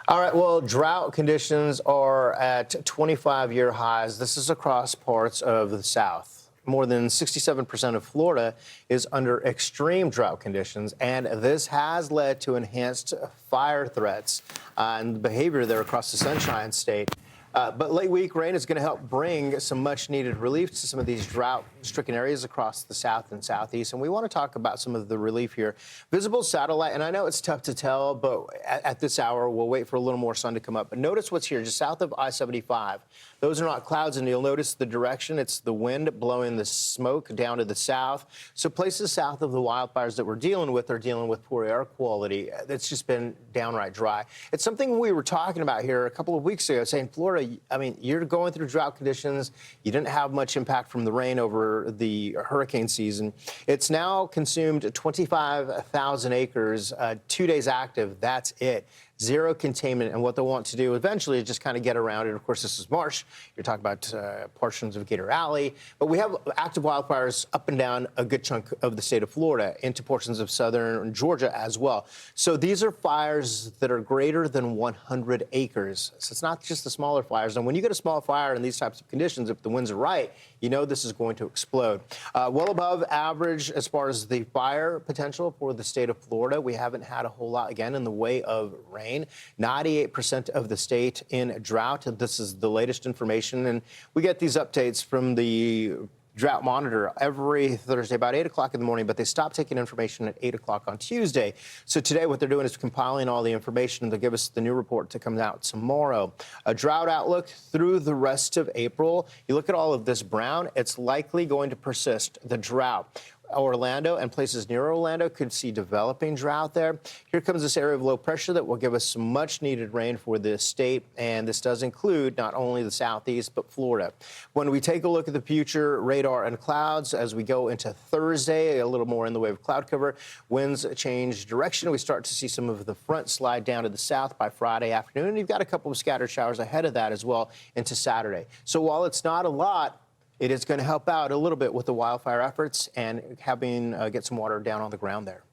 All right, well, drought conditions are at 25-year highs. This is across parts of the South. More than 67% of Florida is under extreme drought conditions, and this has led to enhanced fire threats and behavior there across the Sunshine State. But late week rain is going to help bring some much needed relief to some of these drought stricken areas across the south and southeast. And we want to talk about some of the relief here. Visible satellite, and I know it's tough to tell, but at this hour, we'll wait for a little more sun to come up. But notice what's here, just south of I-75. Those are not clouds, and you'll notice the direction. It's the wind blowing the smoke down to the south. So places south of the wildfires that we're dealing with are dealing with poor air quality. It's just been downright dry. It's something we were talking about here a couple of weeks ago, saying, Florida, I mean, you're going through drought conditions. You didn't have much impact from the rain over the hurricane season. It's now consumed 25,000 acres, 2 days active. That's it. Zero containment, and what they'll want to do eventually is just kind of get around it. Of course, this is marsh. You're talking about portions of Gator Alley, but we have active wildfires up and down a good chunk of the state of Florida, into portions of southern Georgia as well. So these are fires that are greater than 100 acres. So it's not just the smaller fires. And when you get a small fire in these types of conditions, if the winds are right, you know this is going to explode. Well above average as far as the fire potential for the state of Florida. We haven't had a whole lot, again, in the way of rain. 98% of the state in drought. This is the latest information, and we get these updates from the Drought Monitor every Thursday about 8 o'clock in the morning, but they stop taking information at 8 o'clock on Tuesday. So today what they're doing is compiling all the information, and they'll give us the new report to come out tomorrow. A drought outlook through the rest of April. You look at all of this brown, it's likely going to persist, the drought. Orlando and places near Orlando could see developing drought there. Here comes this area of low pressure that will give us some much needed rain for the state, and this does include not only the southeast but Florida. When we take a look at the future radar and clouds as we go into Thursday, a little more in the way of cloud cover, winds change direction. We start to see some of the front slide down to the south by Friday afternoon, and you've got a couple of scattered showers ahead of that as well into Saturday. So while it's not a lot, it is going to help out a little bit with the wildfire efforts and having get some water down on the ground there.